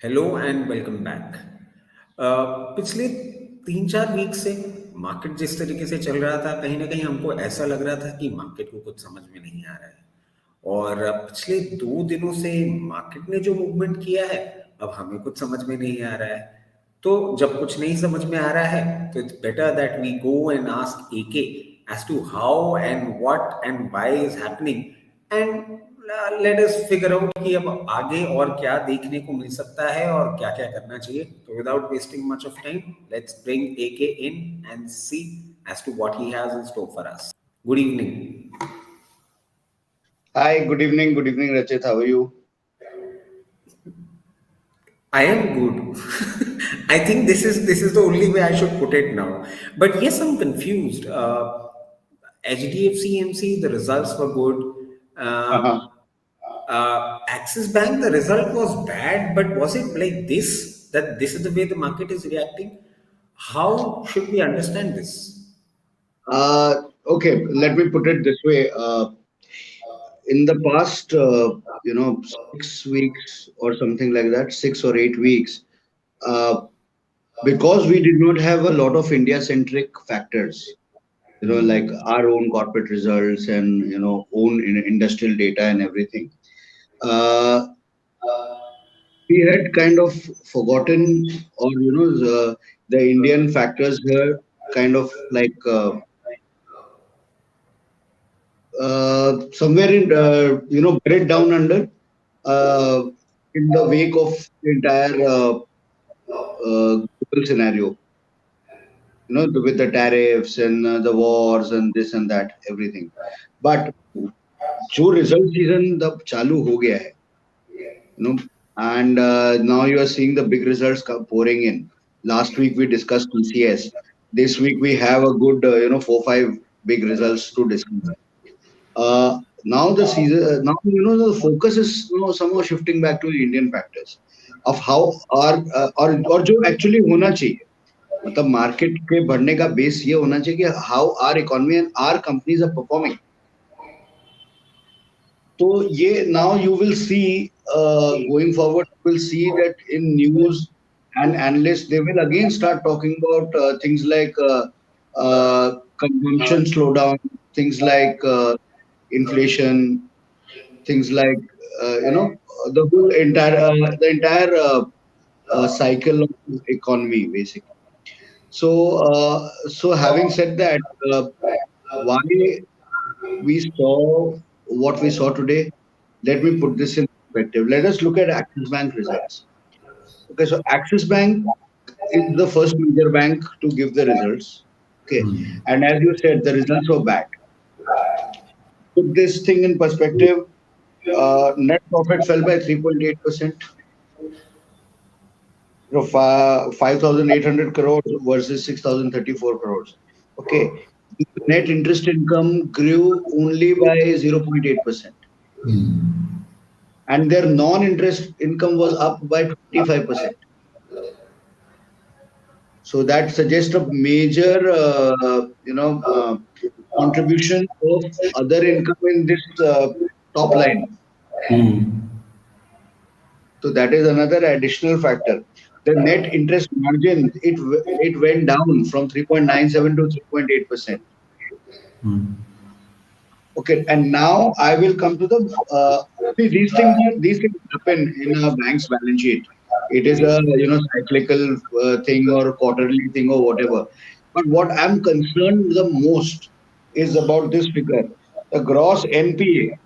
Hello and welcome back. पिछले 3-4 week से market जिस तरीके से चल रहा था, कहीं ना कहीं हमको ऐसा लग रहा था कि मार्केट को कुछ समझ में नहीं आ रहा है। और पिछले 2 दिनों से मार्केट ने जो मूवमेंट किया है, अब हमें कुछ समझ में नहीं आ रहा है। तो जब कुछ नहीं समझ में आ रहा है, तो it's better that we go and ask AK as to how and what and why is happening, and let us figure out कि अब आगे और क्या देखने को मिल सकता है और क्या क्या करना चाहिए। तो without wasting much of time, let's bring AK in and see as to what he has in store for us. Good evening. Hi, good evening. Good evening, Rachit. How are you? I am good. I think this is the only way I should put it now. But yes, I'm confused. HDFC MC, the results were good. Uh-huh. Axis Bank, the result was bad, but was it like this? That this is the way the market is reacting? How should we understand this? Okay, let me put it this way. In the past, 6 weeks or something like that, 6 or 8 weeks, uh, because we did not have a lot of India-centric factors, like our own corporate results and, own industrial data and everything. Uh, we had kind of forgotten, or, the Indian factors were kind of like somewhere in buried down under uh, in the wake of the entire global scenario, with the tariffs and the wars and this and that everything. But जो result season the चालू हो गया है, you know and now you are seeing the big results pouring in. Last week we discussed TCS. This week we have a good 4 5 big results to discuss. Now the season, now the focus is somehow shifting back to the Indian factors of how our और जो actually होना चाहिए, मतलब market के बढ़ने का base ये होना चाहिए कि how our economy and our companies are performing. So ये now you will see going forward, you will see that in news and analysts they will again start talking about things like consumption slowdown, things like inflation, things like the whole entire cycle of economy basically. So having said that, why we saw what we saw today, let me put this in perspective. Let us look at Axis Bank results. Okay, so Axis Bank is the first major bank to give the results. Okay, and as you said, the results were bad. Put this thing in perspective, net profit fell by 3.8%. 5,800 crores versus 6,034 crores. Okay. Net interest income grew only by 0.8%. And their non-interest income was up by 25%. So that suggests a major, contribution of other income in this top line. So that is another additional factor. The net interest margin, it went down from 3.97 to 3.8%. Okay, and now I will come to the see these things happen in a bank's balance sheet. It is a cyclical thing or quarterly thing or whatever. But what I'm concerned the most is about this figure, the gross NPA.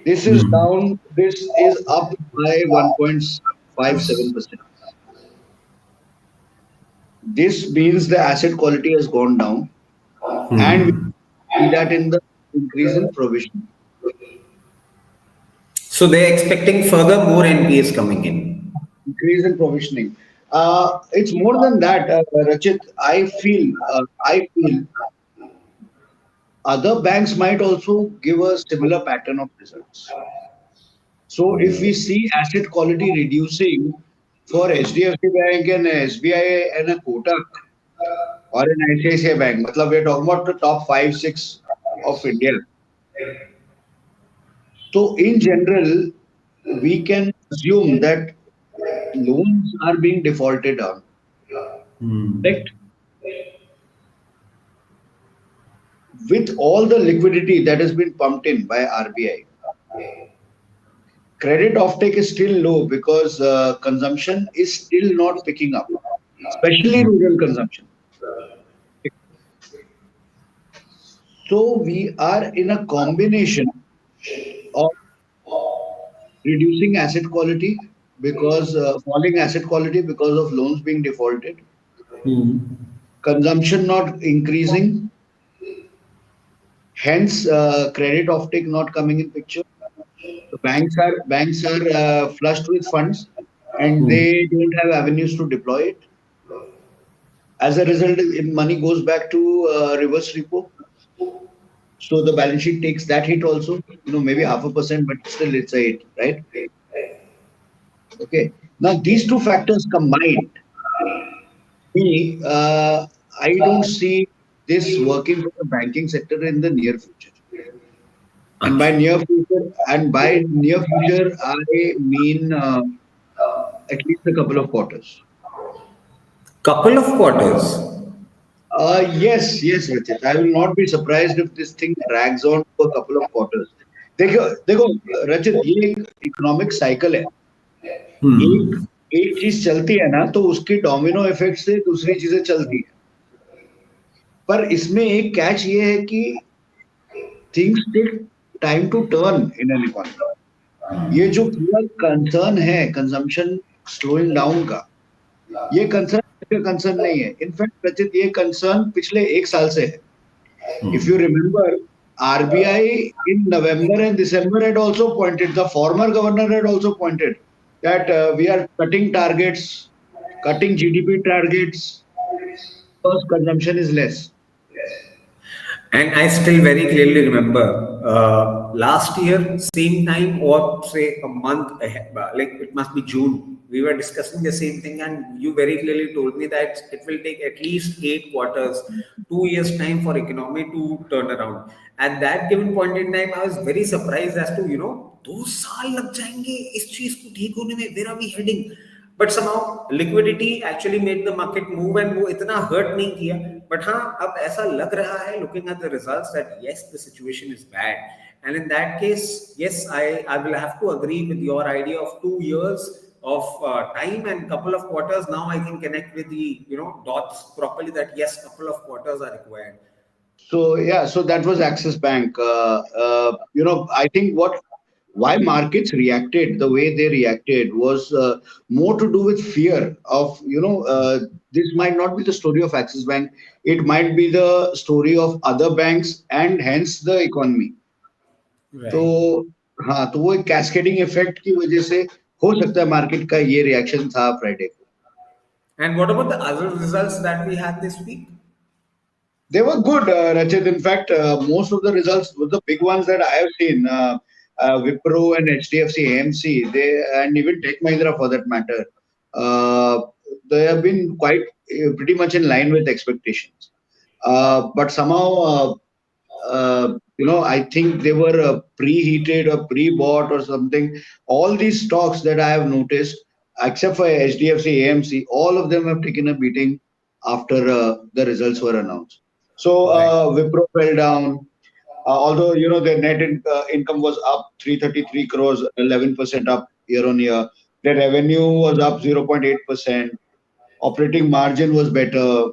This is down. This is up by 1.57%. This means the asset quality has gone down, and we see that in the increase in provision. So they're expecting further more NPAs coming in. Increase in provisioning. It's more than that, Rachit. I feel other banks might also give a similar pattern of results. So if we see asset quality reducing for HDFC Bank and SBI and a Kotak or an ICICI Bank, matlab we're talking about the top 5 6 of India. So in general, we can assume that loans are being defaulted on. Hmm. Correct? With all the liquidity that has been pumped in by RBI, credit offtake is still low because consumption is still not picking up, especially rural consumption. So we are in a combination of reducing asset quality because falling asset quality because of loans being defaulted, Hmm. consumption not increasing, hence credit offtake not coming in picture. So banks are flushed with funds and Hmm. they don't have avenues to deploy it. As a result, money goes back to reverse repo. So the balance sheet takes that hit also. Maybe 0.5%, but still it's a hit, right? Okay. Now these two factors combined, me, I don't see this working for the banking sector in the near future. And by Achha. near future, I mean at least a couple of quarters. Couple of quarters. Yes, Rachit. I will not be surprised if this thing drags on for a couple of quarters. देखो रचित ये एक economic cycle है. एक Hmm. एक चीज चलती है ना तो उसकी डोमिनो इफेक्ट से दूसरी चीजें चलती है. पर इसमें एक कैच ये है कि things take time to turn in an economy. ये जो पूरा कंसर्न है कंजम्पशन स्लोइंग डाउन का, ये कंसर्न नहीं है. इनफैक्ट रचित ये कंसर्न पिछले एक साल से है. If you remember, RBI in November and December had also pointed, the former governor had also pointed that we are cutting targets, cutting GDP targets because consumption is less. And I still very clearly remember last year, same time, or say a month ahead, like it must be June, we were discussing the same thing, and you very clearly told me that it will take at least 8 quarters, 2 years' time for economy to turn around. At that given point in time, I was very surprised as to, 2 साल लग जाएंगे इस चीज को ठीक होने में, where are we heading? But somehow liquidity actually made the market move and वो इतना hurt नहीं किया. But हाँ, अब ऐसा लग रहा है looking at the results that yes, the situation is bad. And in that case, yes, I will have to agree with your idea of 2 years of time and couple of quarters. Now I can connect with the dots properly that yes, couple of quarters are required. So yeah, so that was Axis Bank. I think why markets reacted the way they reacted was more to do with fear of this might not be the story of Axis Bank. It might be the story of other banks and hence the economy. तो Right. हाँ, तो वो एक cascading effect की वजह से हो सकता है मार्केट का ये रिएक्शन था फ्राइडे को. And what about the other results that we had this week? They were good, Rachit. In fact, most of the results were the big ones that I have seen. Wipro and HDFC AMC, and even Tech Mahindra for that matter, uh, they have been quite pretty much in line with expectations. But somehow, I think they were preheated or pre-bought or something. All these stocks that I have noticed, except for HDFC AMC, all of them have taken a beating after the results were announced. So Right. Wipro fell down, although their income was up 333 crores, 11% up year on year. Their revenue was up 0.8%. Operating margin was better.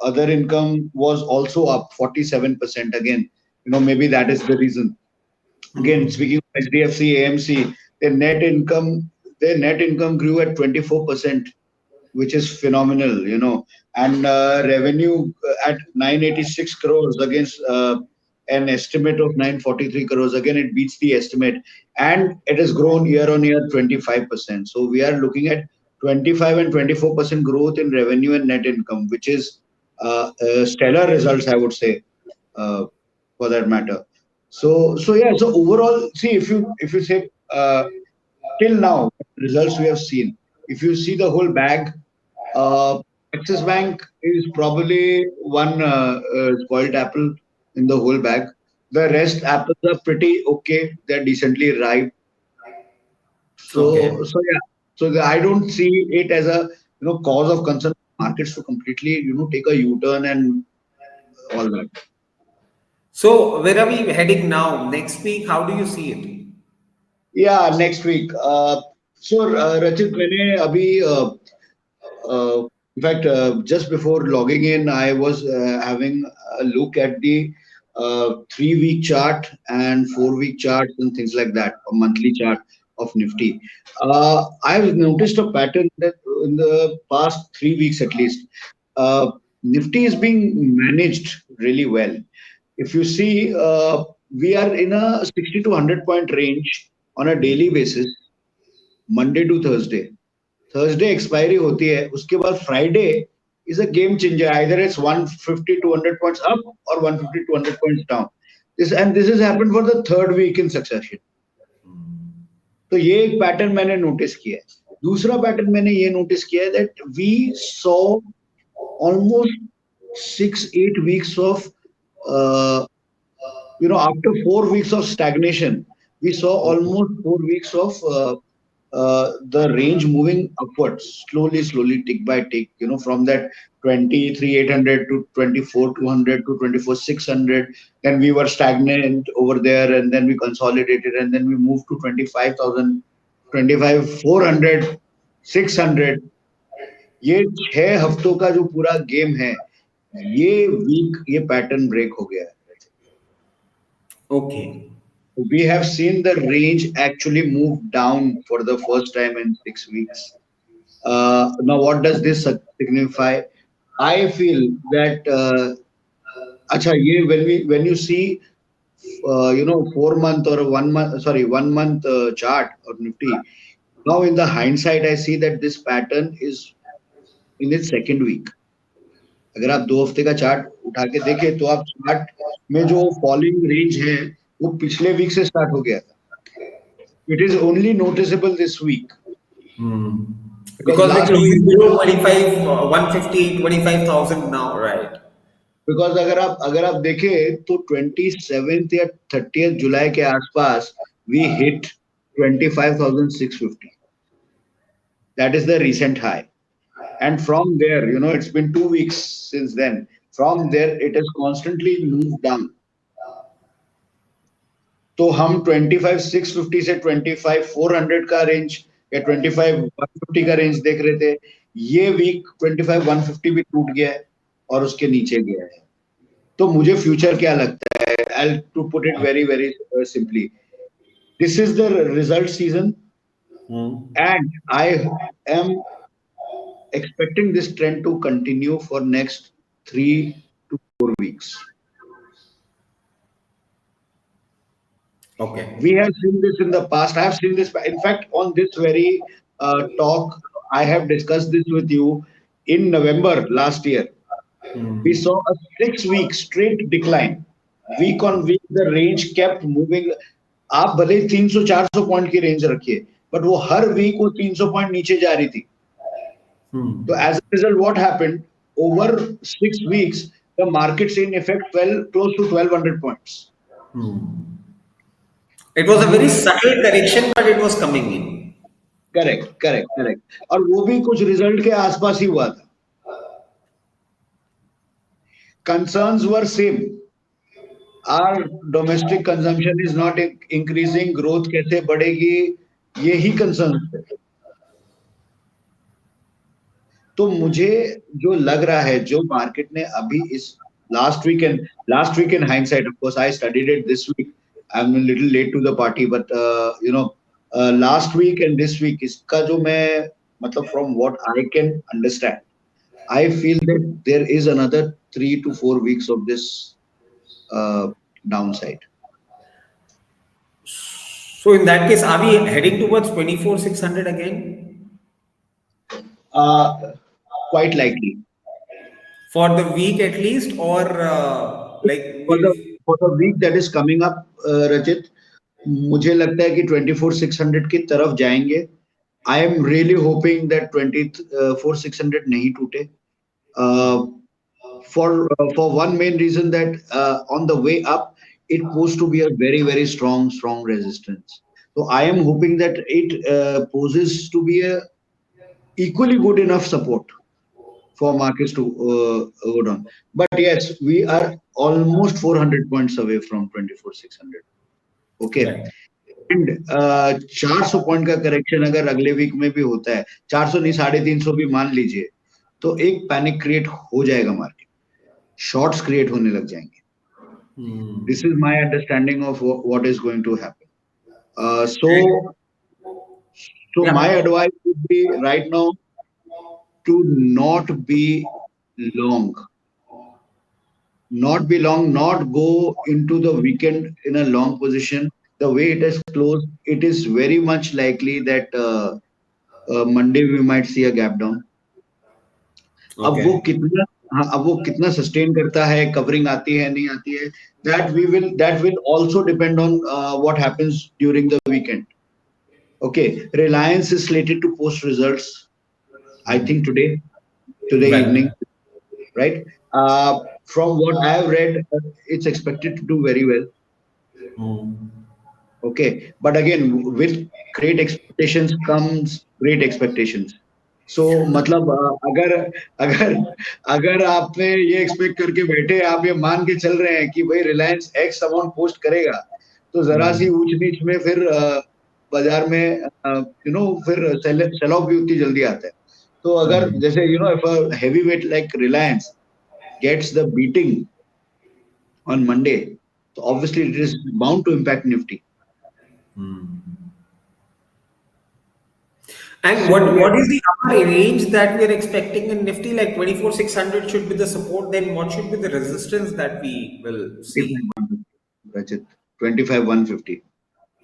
Other income was also up 47% again. Maybe that is the reason. Again, Hmm. speaking of HDFC AMC, their net income grew at 24%, which is phenomenal, and revenue at 986 crores against an estimate of 943 crores. Again, it beats the estimate, and it has grown year on year 25%. So we are looking at 25 and 24% growth in revenue and net income, which is stellar results, I would say, uh, for that matter. So yeah. So overall, see, if you say till now results we have seen, if you see the whole bag, uh, Axis Bank is probably one spoiled apple in the whole bag. The rest apples are pretty okay. They're decently ripe. So Okay. yeah. So I don't see it as a cause of concern for markets to completely take a U-turn and all that. So where are we heading now? Next week, how do you see it? Yeah, next week. So Rachit, मैंने अभी in fact, just before logging in, I was having a look at the 3-week chart and 4-week charts and things like that, a monthly chart of Nifty. I've noticed a pattern that in the past 3 weeks at least, uh, Nifty is being managed really well. If you see, we are in a 60 to 100 point range on a daily basis, Monday to Thursday. Thursday expiry होती है, उसके बाद Friday is a game changer, either it's 150 200 points up और 150 200 points down. This has happened for the third week in succession. तो ये एक pattern मैंने notice किया है. दूसरा पैटर्न मैंने ये नोटिस किया है that we saw almost 6-8 weeks of after 4 weeks of stagnation, we saw almost 4 weeks of the range moving upwards, slowly, tick by tick, from that 23,800 to 24,200 to 24,600. Then we were stagnant over there, and then we consolidated, and then we moved to 25,000, 25,400, 600. ये 6 हफ्तों का जो पूरा game है, ये week ये pattern break हो गया है. Okay. We have seen the range actually move down for the first time in 6 weeks. Now, what does this signify? I feel that when you see 4 month or 1 month, sorry, 1 month chart of Nifty, now in the hindsight, I see that this pattern is in its second week. अगर आप 2 हफ्ते का chart उठा के देखें तो आप chart में जो फॉलिंग रेंज है वो पिछले वीक से स्टार्ट हो गया था. It is only noticeable this week. Because Because we're last closing week, below 25, 150, 25,000 now, right? because अगर आप देखें तो 27th या 30th जुलाई के आसपास we hit 25,650. That is the recent high. And from there, it's been 2 weeks since then. From there, it has constantly moved down. तो हम 25,650 से 25,400 का रेंज या 25,150 का रेंज देख रहे थे. ये वीक 25,150 भी टूट गया है और उसके नीचे गया है. तो मुझे फ्यूचर क्या लगता है, I'll to put it very very simply, this is the result season, and I am expecting this trend to continue for next 3 to 4 weeks. Okay. We have seen this in the past. I have seen this. In fact, on this very talk, I have discussed this with you in November last year. We saw a 6-week straight decline. Week on week, the range kept moving. आप भले 300-400 point की range रखिए, but वो हर week वो 300 point नीचे जा रही थी. So as a result, what happened? Over 6 weeks, the markets in effect fell close to 1,200 points. It was a very subtle correction, but it was coming in. Correct. और वो भी कुछ रिजल्ट के आसपास ही हुआ था. Concerns were same. Our domestic consumption is not increasing. Growth कैसे बढ़ेगी? यही concerns थे. तो मुझे जो लग रहा है, जो मार्केट ने अभी इस last week in hindsight, of course I studied it this week, I am a little late to the party, but last week and this week, इसका जो मैं मतलब from what I can understand, I feel that there is another 3 to 4 weeks of this downside. So in that case, are we heading towards 24,600 again? Quite likely. For the week at least, or For the week that is coming up, Rajit, मुझे लगता है कि 24,600 की तरफ जाएंगे. I am really hoping that 24,600 नहीं टूटे. For one main reason that on the way up, it posed to be a very very strong resistance. So I am hoping that it poses to be a equally good enough support for markets to go down. But yes, we are almost 400 points away from 24,600. Okay. Right. And 400 point का correction अगर अगले week में भी होता है, 400 नहीं 350 भी मान लीजिए, तो एक पैनिक क्रिएट हो जाएगा मार्केट, शॉर्ट्स क्रिएट होने लग जाएंगे. This is my understanding of what is going to happen. So my Yeah. advice would be right now to not be long, not go into the weekend in a long position. The way it has closed, it is very much likely that Monday we might see a gap down. अब वो Okay. कितना, हाँ, अब वो कितना sustain करता है, covering आती है नहीं आती है, that will also depend on what happens during the weekend. Okay, Reliance is slated to post results, I think today Right. evening, right? From what I have read, it's expected to do very well. Okay, but again, with great expectations comes great expectations. So मतलब अगर अगर अगर आपने ये expect करके बैठे, आप ये मान के चल रहे हैं कि भाई रिलायंस एक्स अमाउंट पोस्ट करेगा, तो जरा सी ऊंच नीच में फिर बाजार में फिर सेल ऑफ भी उतनी जल्दी आता है. तो अगर जैसे if a heavy weight like Reliance gets the beating on Monday, so obviously it is bound to impact Nifty. And So yes, what is the upper range that we are expecting in Nifty? Like 24,600 should be the support. Then what should be the resistance that we will see? 25,150, Rajat, 25,150.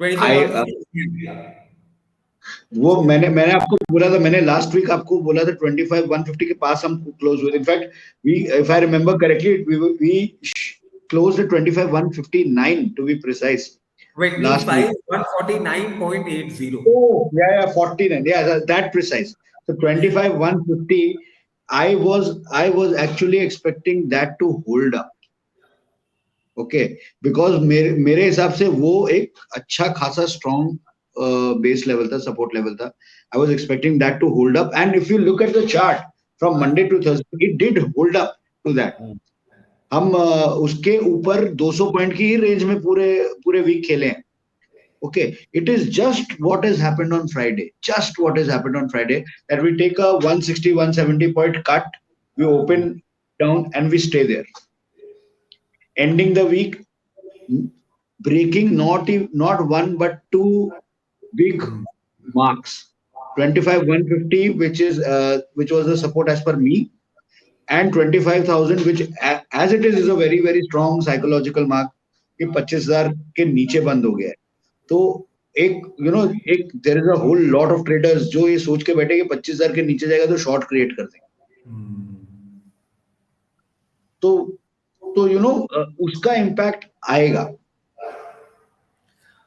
I 25,150. वो मैंने आपको बोला था, मैंने last week आपको बोला था 25,150 के पास हम क्लोज हुए. In fact we, if I remember correctly, we closed at 25,159 to be precise last week. 25,149.80. Oh, yeah, 49. Yeah, that precise. So 25,150, I was actually expecting that to hold up. Okay, because मेरे हिसाब से वो एक अच्छा खासा strong base level था, support level था. I was expecting that to hold up, and if you look at the chart from Monday to Thursday, it did hold up to that. हम उसके ऊपर 200 पॉइंट की ही रेंज में पूरे पूरे week खेले हैं. Okay, it is just what has happened on Friday. Just what has happened on Friday, that we take a 160, 170 point cut, we open down and we stay there. Ending the week, breaking not one but two big marks. 25,150, which was the support as per me, and 25,000, which as it is a very very strong psychological mark कि 25,000 के नीचे बंद हो गया है. तो एक एक there is a whole lot of traders जो ये सोच के बैठे कि 25,000 के नीचे जाएगा तो शॉर्ट क्रिएट कर देंगे. तो उसका इम्पैक्ट आएगा.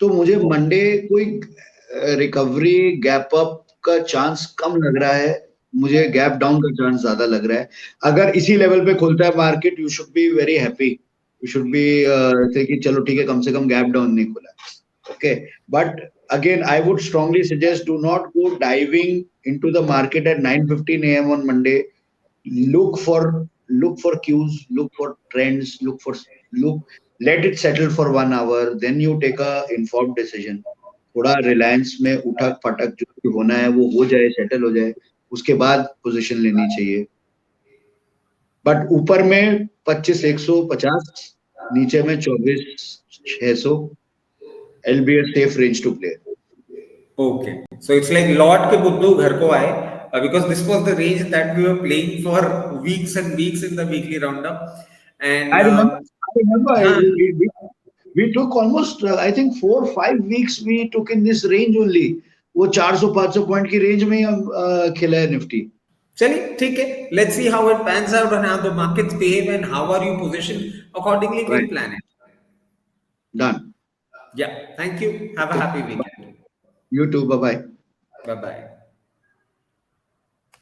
तो मुझे मंडे कोई रिकवरी गैप अप का चांस कम लग रहा है, मुझे गैप डाउन का चांस ज्यादा लग रहा है. अगर इसी लेवल पे खुलता है market, you should be very happy. You should be से कि चलो ठीक है, कम से कम गैप डाउन नहीं खुला. Okay, but again I would strongly suggest, do not go diving into the market at 9:15 AM on Monday. look for look for cues, look for trends, let it settle for 1 hour, then you take a informed decision. थोड़ा रिलायंस में उठक पटक जो भी होना है वो हो जाए, सेटल हो जाए, उसके बाद पोजीशन लेनी चाहिए. बट ऊपर में 25,150, नीचे में 24,600, एल be a safe range to play. Okay. So it's like Lord ke Buddhu ghar ko aaye, because this was the range that we were playing for weeks and weeks in the weekly roundup. And I remember हाँ, we took almost I think 4 or 5 weeks we took in this range only. वो 400-500 point की range में ही हम खेला है Nifty. चलिए ठीक है. Let's see how it pans out and how the markets behave and how are you positioned. Accordingly, we'll Right, plan it. done. Yeah. Thank you. Have a happy weekend. You too. Bye bye. Bye bye.